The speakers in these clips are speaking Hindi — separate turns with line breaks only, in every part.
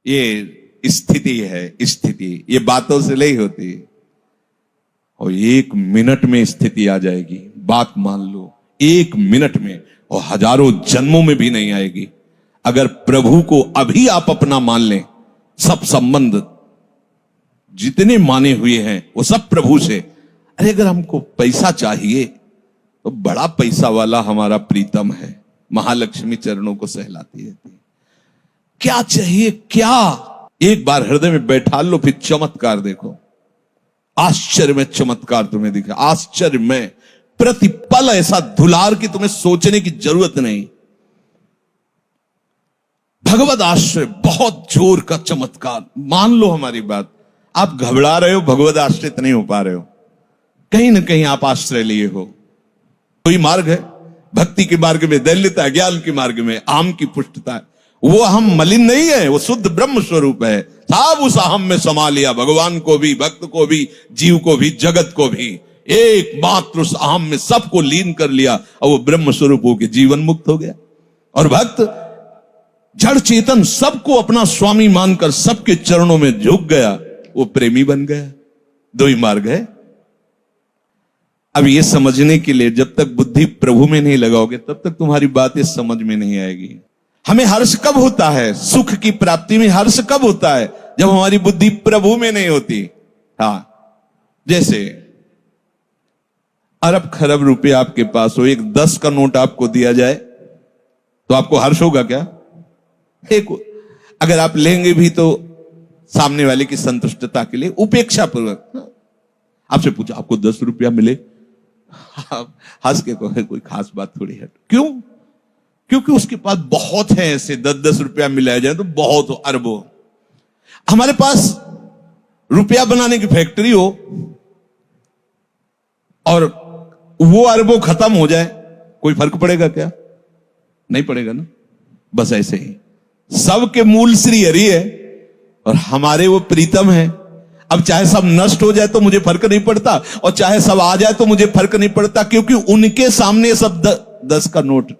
ये स्थिति है, स्थिति ये बातों से नहीं होती, और 1 मिनट में स्थिति आ जाएगी। बात मान लो, 1 मिनट में, और हजारों जन्मों में भी नहीं आएगी। अगर प्रभु को अभी आप अपना मान लें, सब संबंध जितने माने हुए हैं वो सब प्रभु से। अरे अगर हमको पैसा चाहिए तो बड़ा पैसा वाला हमारा प्रीतम है, महालक्ष्मी चरणों को सहलाती रहती है। क्या चाहिए क्या, एक बार हृदय में बैठा लो, फिर चमत्कार देखो। आश्चर्य में चमत्कार तुम्हें दिखा, आश्चर्य में प्रतिपल ऐसा दुलार कि तुम्हें सोचने की जरूरत नहीं। भगवत आश्रय बहुत जोर का चमत्कार। मान लो हमारी बात, आप घबरा रहे हो, भगवत आश्रित नहीं हो पा रहे हो, कहीं ना कहीं आप आश्रय लिए हो। कोई मार्ग है, भक्ति के मार्ग में दैल्यता, ज्ञान के मार्ग में आम की पुष्टता है। वो अहम मलिन नहीं है, वो शुद्ध ब्रह्म स्वरूप है। सब उस अहम में समा लिया, भगवान को भी, भक्त को भी, जीव को भी, जगत को भी, एकमात्र उस अहम में सबको लीन कर लिया, और वो ब्रह्म स्वरूप होकर जीवन मुक्त हो गया। और भक्त जड़ चेतन सबको अपना स्वामी मानकर सबके चरणों में झुक गया, वो प्रेमी बन गया। 2 ही मार्ग है। अब ये समझने के लिए जब तक बुद्धि प्रभु में नहीं लगाओगे तब तक तुम्हारी बातें समझ में नहीं आएगी। हमें हर्ष कब होता है, सुख की प्राप्ति में हर्ष कब होता है, जब हमारी बुद्धि प्रभु में नहीं होती। हाँ, जैसे अरब खरब रुपए आपके पास हो, एक 10 का नोट आपको दिया जाए तो आपको हर्ष होगा क्या? एक अगर आप लेंगे भी तो सामने वाले की संतुष्टता के लिए उपेक्षा पूर्वक। आपसे पूछा आपको 10 रुपया मिले, हंस के कहे कोई खास बात थोड़ी है। क्यों? क्योंकि उसके पास बहुत है, ऐसे 10-10 रुपया मिलाया जाए तो बहुत हो, अरबों। हमारे पास रुपया बनाने की फैक्ट्री हो और वो अरबों खत्म हो जाए, कोई फर्क पड़ेगा क्या? नहीं पड़ेगा ना। बस ऐसे ही सबके मूल श्री हरि है और हमारे वो प्रीतम है। अब चाहे सब नष्ट हो जाए तो मुझे फर्क नहीं पड़ता, और चाहे सब आ जाए तो मुझे फर्क नहीं पड़ता, क्योंकि उनके सामने सब 10 का नोट,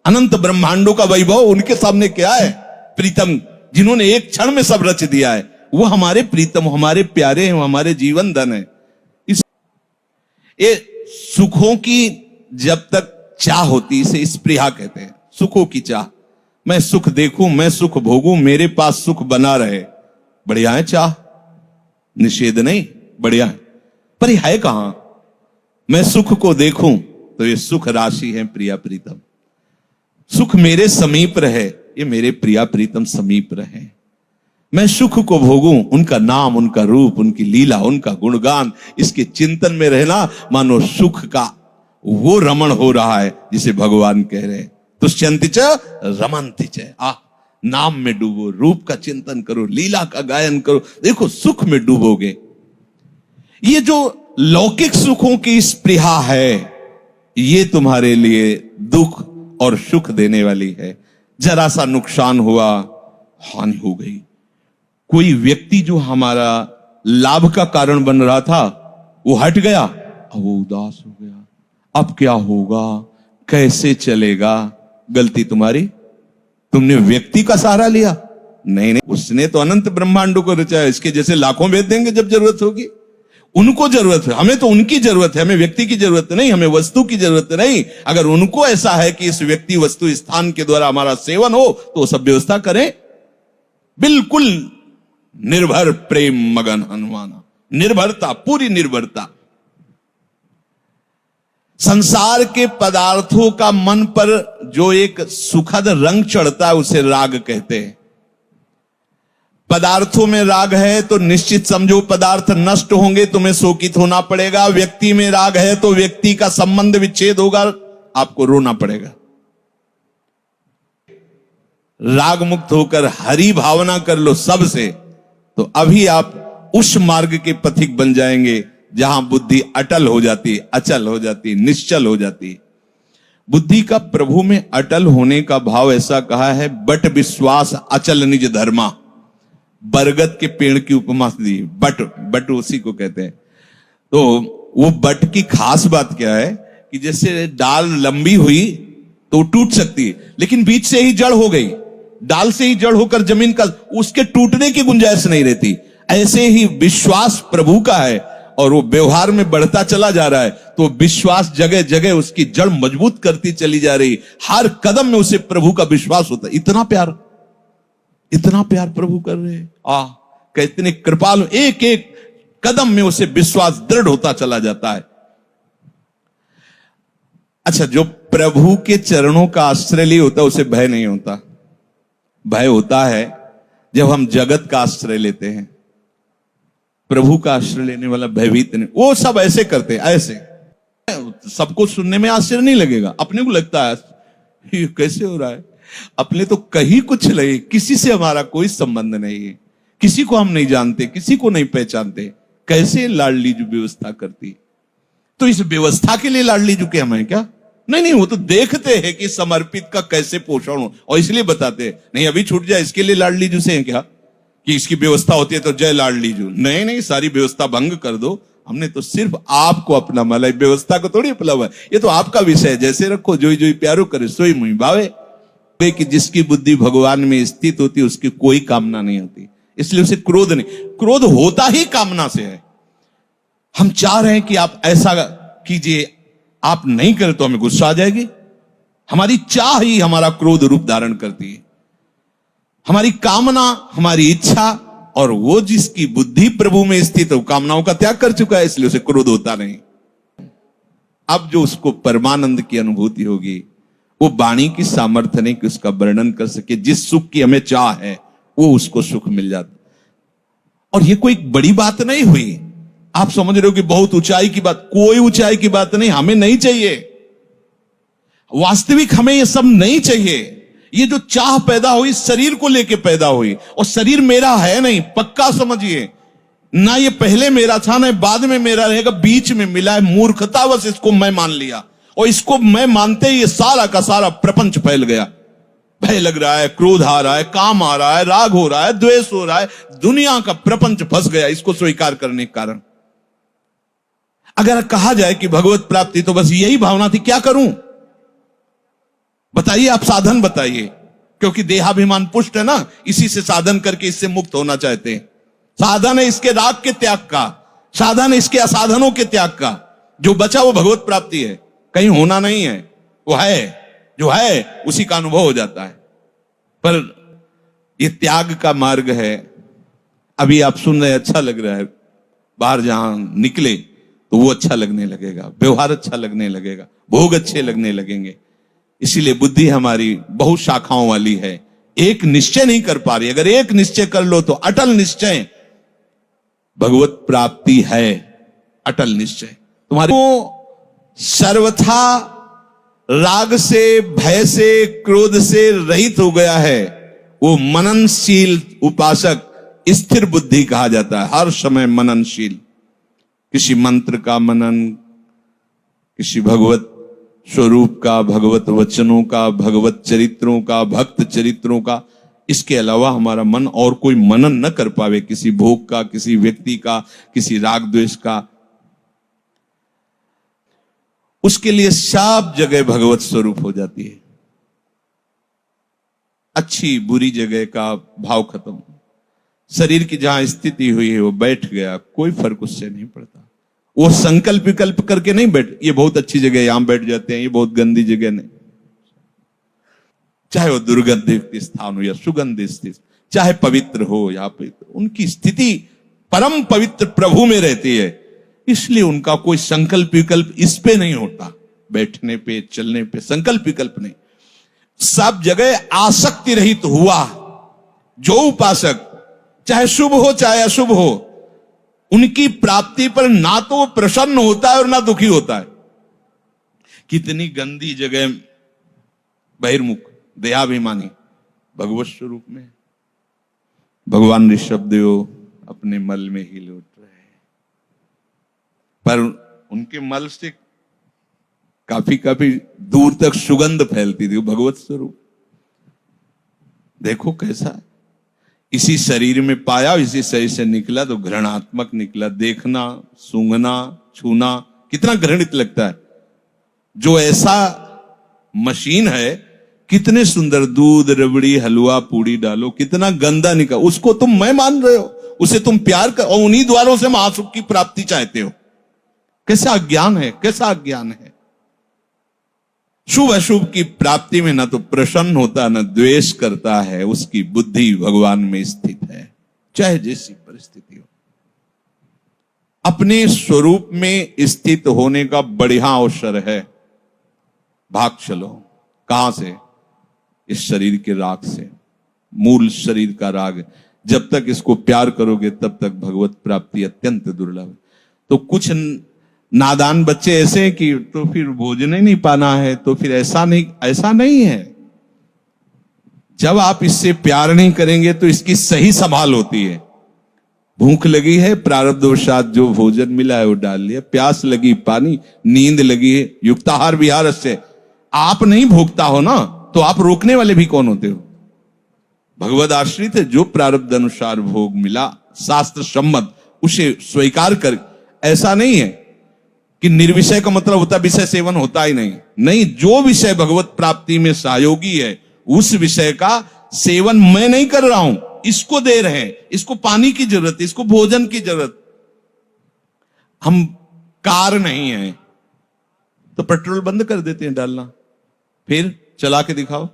अनंत ब्रह्मांडों का वैभव उनके सामने क्या है? प्रीतम, जिन्होंने एक क्षण में सब रच दिया है, वो हमारे प्रीतम, हमारे प्यारे हैं, हमारे जीवन धन है। ये सुखों की जब तक चाह होती, इसे स्पृहा कहते हैं, सुखों की चाह। मैं सुख देखूं, मैं सुख भोगूं, मेरे पास सुख बना रहे, बढ़िया है चाह, निषेध नहीं, बढ़िया है। पर ये है कहां? मैं सुख को देखूं तो ये सुख राशि है प्रिया प्रीतम। सुख मेरे समीप रहे, ये मेरे प्रिया प्रीतम समीप रहे। मैं सुख को भोगूं, उनका नाम, उनका रूप, उनकी लीला, उनका गुणगान, इसके चिंतन में रहना, मानो सुख का वो रमण हो रहा है जिसे भगवान कह रहे हैं। तुष्यन्ति च रमन्ति च। नाम में डूबो, रूप का चिंतन करो, लीला का गायन करो, देखो सुख में डूबोगे। ये जो लौकिक सुखों की स्पृहा है, ये तुम्हारे लिए दुख और सुख देने वाली है। जरा सा नुकसान हुआ, हानि हो गई। कोई व्यक्ति जो हमारा लाभ का कारण बन रहा था वो हट गया, अब वो उदास हो गया, अब क्या होगा, कैसे चलेगा? गलती तुम्हारी, तुमने व्यक्ति का सहारा लिया। नहीं, उसने तो अनंत ब्रह्मांडों को रचाया, इसके जैसे लाखों भेज देंगे जब जरूरत होगी। उनको जरूरत है, हमें तो उनकी जरूरत है, हमें व्यक्ति की जरूरत नहीं, हमें वस्तु की जरूरत नहीं। अगर उनको ऐसा है कि इस व्यक्ति वस्तु स्थान के द्वारा हमारा सेवन हो तो सब व्यवस्था करें। बिल्कुल निर्भर प्रेम मगन हनुमाना, निर्भरता, पूरी निर्भरता। संसार के पदार्थों का मन पर जो एक सुखद रंग चढ़ता है उसे राग कहते हैं। पदार्थों में राग है तो निश्चित समझो पदार्थ नष्ट होंगे, तुम्हें शोकित होना पड़ेगा। व्यक्ति में राग है तो व्यक्ति का संबंध विच्छेद होगा, आपको रोना पड़ेगा। राग मुक्त होकर हरि भावना कर लो सबसे, तो अभी आप उस मार्ग के पथिक बन जाएंगे जहां बुद्धि अटल हो जाती, अचल हो जाती, निश्चल हो जाती। बुद्धि का प्रभु में अटल होने का भाव ऐसा कहा है, बट विश्वास अचल निज धर्मा। बरगद के पेड़ की उपमा दी, बट उसी को कहते हैं। तो वो बट की खास बात क्या है कि जैसे डाल लंबी हुई तो टूट सकती है, लेकिन बीच से ही जड़ हो गई। डाल से ही जड़ होकर जमीन का, उसके टूटने की गुंजाइश नहीं रहती। ऐसे ही विश्वास प्रभु का है और वो व्यवहार में बढ़ता चला जा रहा है, तो विश्वास जगह जगह उसकी जड़ मजबूत करती चली जा रही, हर कदम में उसे प्रभु का विश्वास होता है। इतना प्यार प्रभु कर रहे हैं, कितने कृपालु, एक एक कदम में उसे विश्वास दृढ़ होता चला जाता है। अच्छा, जो प्रभु के चरणों का आश्रय लिए होता है उसे भय नहीं होता। भय होता है जब हम जगत का आश्रय लेते हैं। प्रभु का आश्रय लेने वाला भयभीत नहीं। वो सब ऐसे करते, ऐसे सबको सुनने में आश्चर्य नहीं लगेगा, अपने को लगता है ये कैसे हो रहा है, अपने तो कहीं कुछ नहीं, किसी से हमारा कोई संबंध नहीं है, किसी को हम नहीं जानते, किसी को नहीं पहचानते, कैसे लाडली जो व्यवस्था करती। तो इस व्यवस्था के लिए लाडली जो के हम हैं क्या? नहीं, वो तो देखते हैं कि समर्पित का कैसे पोषण हो, और इसलिए बताते हैं नहीं अभी छूट जाए इसके लिए लाडली जू से हैं क्या, कि इसकी व्यवस्था होती है तो जय लाडली जू। नहीं, सारी व्यवस्था भंग कर दो। हमने तो सिर्फ आपको अपना माला, व्यवस्था को थोड़ी अपना हुआ, ये तो आपका विषय है। जैसे रखो, जोई जोई प्यारो करे सोई मुई भावे, कि जिसकी बुद्धि भगवान में स्थित होती है उसकी कोई कामना नहीं होती, इसलिए उसे क्रोध नहीं। क्रोध होता ही कामना से है। हम चाह रहे हैं कि आप ऐसा कीजिए, आप नहीं करें तो हमें गुस्सा आ जाएगी। हमारी चाह ही हमारा क्रोध रूप धारण करती है, हमारी कामना, हमारी इच्छा, और वो जिसकी बुद्धि प्रभु में स्थित है वो कामनाओं का त्याग कर चुका है, इसलिए उसे क्रोध होता नहीं। अब जो उसको परमानंद की अनुभूति होगी, वो वाणी की सामर्थ्य नहीं कि उसका वर्णन कर सके। जिस सुख की हमें चाह है वो उसको सुख मिल जाता। और ये कोई बड़ी बात नहीं हुई। आप समझ रहे हो कि बहुत ऊंचाई की बात, कोई ऊंचाई की बात नहीं, हमें नहीं चाहिए। वास्तविक हमें ये सब नहीं चाहिए। ये जो चाह पैदा हुई शरीर को लेके पैदा हुई, और शरीर मेरा है नहीं, पक्का समझिए। ना ये पहले मेरा था ना बाद में मेरा रहेगा, बीच में मिला है। मूर्खतावश इसको मैं मान लिया, और इसको मैं मानते ही ये सारा का सारा प्रपंच फैल गया। भय लग रहा है, क्रोध आ रहा है, काम आ रहा है, राग हो रहा है, द्वेष हो रहा है, दुनिया का प्रपंच फंस गया इसको स्वीकार करने के कारण। अगर कहा जाए कि भगवत प्राप्ति तो बस यही भावना थी, क्या करूं बताइए, आप साधन बताइए। क्योंकि देहाभिमान पुष्ट है ना, इसी से साधन करके इससे मुक्त होना चाहते हैं। साधन है इसके राग के त्याग का, साधन है इसके असाधनों के त्याग का। जो बचा वो भगवत प्राप्ति है, कहीं होना नहीं है, वो है जो है उसी का अनुभव हो जाता है। पर ये त्याग का मार्ग है। अभी आप सुन रहे, अच्छा लग रहा है, बाहर जहां निकले तो वो अच्छा लगने लगेगा, व्यवहार अच्छा लगने लगेगा, भोग अच्छे लगने लगेंगे। इसीलिए बुद्धि हमारी बहुत शाखाओं वाली है, एक निश्चय नहीं कर पा रही। अगर एक निश्चय कर लो तो अटल निश्चय भगवत प्राप्ति है। अटल निश्चय तुम्हारे सर्वथा राग से, भय से, क्रोध से रहित हो गया है, वो मननशील उपासक स्थिर बुद्धि कहा जाता है। हर समय मननशील, किसी मंत्र का मनन, किसी भगवत स्वरूप का, भगवत वचनों का, भगवत चरित्रों का, भक्त चरित्रों का, इसके अलावा हमारा मन और कोई मनन न कर पावे, किसी भोग का, किसी व्यक्ति का, किसी राग द्वेष का। उसके लिए सब जगह भगवत स्वरूप हो जाती है। अच्छी बुरी जगह का भाव खत्म, शरीर की जहां स्थिति हुई है वो बैठ गया, कोई फर्क उससे नहीं पड़ता। वो संकल्प विकल्प करके नहीं बैठ, ये बहुत अच्छी जगह है यहां बैठ जाते हैं, ये बहुत गंदी जगह नहीं। चाहे वो दुर्गंधित स्थान हो या सुगंधित स्थित, चाहे पवित्र हो या पवित्र, उनकी स्थिति परम पवित्र प्रभु में रहती है। इसलिए उनका कोई संकल्प विकल्प इस पे नहीं होता, बैठने पे, चलने पे संकल्प विकल्प नहीं। सब जगह आसक्ति रहित हुआ जो उपासक, चाहे शुभ हो चाहे अशुभ हो, उनकी प्राप्ति पर ना तो वो प्रसन्न होता है और ना दुखी होता है। कितनी गंदी जगह बहिर्मुख देहाभिमानी भगवत स्वरूप में, भगवान ऋषभदेव अपने मल में ही लौट रहे हैं, पर उनके मल से काफी काफी दूर तक सुगंध फैलती थी, वो भगवत स्वरूप। देखो कैसा, इसी शरीर में पाया, इसी शरीर से निकला तो घृणात्मक निकला। देखना, सूंघना, छूना कितना घृणित लगता है। जो ऐसा मशीन है कितने सुंदर दूध, रबड़ी, हलवा, पूड़ी डालो, कितना गंदा निकल, उसको तुम मैं मान रहे हो, उसे तुम प्यार कर, और उन्हीं द्वारों से महासुख की प्राप्ति चाहते हो। कैसा अज्ञान है, कैसा अज्ञान है। शुभ अशुभ की प्राप्ति में न तो प्रसन्न होता न द्वेष करता है, उसकी बुद्धि भगवान में स्थित है, चाहे जैसी परिस्थिति हो। अपने स्वरूप में स्थित होने का बढ़िया अवसर है। भाग चलो, कहां से? इस शरीर के राग से। मूल शरीर का राग, जब तक इसको प्यार करोगे तब तक भगवत प्राप्ति अत्यंत दुर्लभ है। तो कुछ नादान बच्चे ऐसे हैं कि तो फिर भोजन ही नहीं पाना है, तो फिर ऐसा नहीं है। जब आप इससे प्यार नहीं करेंगे तो इसकी सही संभाल होती है। भूख लगी है, प्रारब्धवशात जो भोजन मिला है वो डाल लिया, प्यास लगी पानी, नींद लगी है युक्ताहार विहार से। आप नहीं भोगता हो ना, तो आप रोकने वाले भी कौन होते हो? भगवद आश्रित है, जो प्रारब्ध अनुसार भोग मिला शास्त्र सम्मत उसे स्वीकार कर। ऐसा नहीं है कि निर्विषय का मतलब होता विषय सेवन होता ही नहीं, जो विषय भगवत प्राप्ति में सहयोगी है उस विषय का सेवन मैं नहीं कर रहा हूं, इसको दे रहे हैं, इसको पानी की जरूरत, इसको भोजन की जरूरत। हम कार नहीं है तो पेट्रोल बंद कर देते हैं डालना, फिर चला के दिखाओ,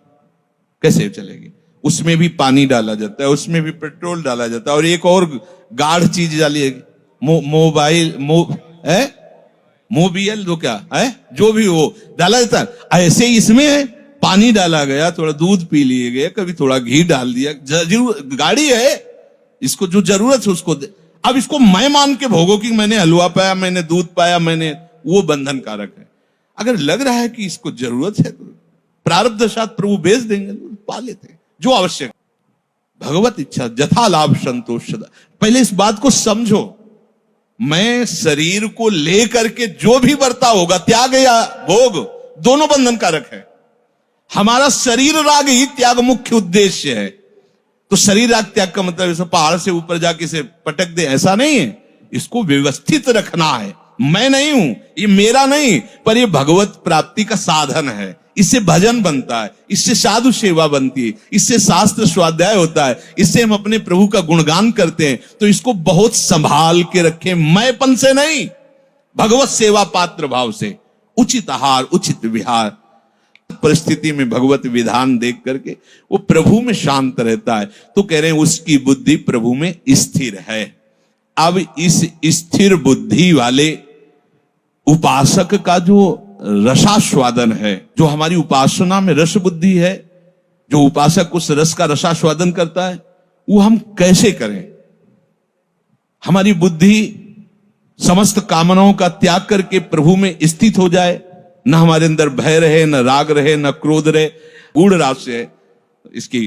कैसे चलेगी? उसमें भी पानी डाला जाता है, उसमें भी पेट्रोल डाला जाता है, और एक और गाढ़ चीज डाली है, मोबाइल मोबियल दो क्या है, जो भी हो डाला जाता है। ऐसे ही इसमें है, पानी डाला गया, थोड़ा दूध पी लिए गए, कभी थोड़ा घी डाल दिया, गाड़ी है, इसको जो जरूरत है उसको दे। अब इसको मैं मान के भोगो कि मैंने हलवा पाया, मैंने दूध पाया, मैंने, वो बंधन कारक है। अगर लग रहा है कि इसको जरूरत है तो प्रारब्धवशात प्रभु बेच देंगे, पा लेते जो आवश्यक। भगवत इच्छा जथा लाभ संतोष सदा। पहले इस बात को समझो, मैं शरीर को लेकर के जो भी बर्ताव होगा, त्याग या भोग, दोनों बंधन कारक है। हमारा शरीर राग ही त्याग मुख्य उद्देश्य है। तो शरीर राग त्याग का मतलब ऐसा पहाड़ से ऊपर जाके इसे पटक दे, ऐसा नहीं है। इसको व्यवस्थित रखना है। मैं नहीं हूं, ये मेरा नहीं, पर ये भगवत प्राप्ति का साधन है। इससे भजन बनता है, इससे साधु सेवा बनती है, इससे शास्त्र स्वाध्याय होता है, इससे हम अपने प्रभु का गुणगान करते हैं। तो इसको बहुत संभाल के रखें, मैंपन से नहीं, भगवत सेवा पात्र भाव से। उचित आहार, उचित विहार, परिस्थिति में भगवत विधान देख करके वो प्रभु में शांत रहता है। तो कह रहे हैं उसकी बुद्धि प्रभु में स्थिर है। अब इस स्थिर बुद्धि वाले उपासक का जो रसास्वादन है, जो हमारी उपासना में रस बुद्धि है, जो उपासक उस रस का रसास्वादन करता है, वो हम कैसे करें? हमारी बुद्धि समस्त कामनाओं का त्याग करके प्रभु में स्थित हो जाए, न हमारे अंदर भय रहे, न राग रहे, न क्रोध रहे। गूढ़ रहस्य है, इसकी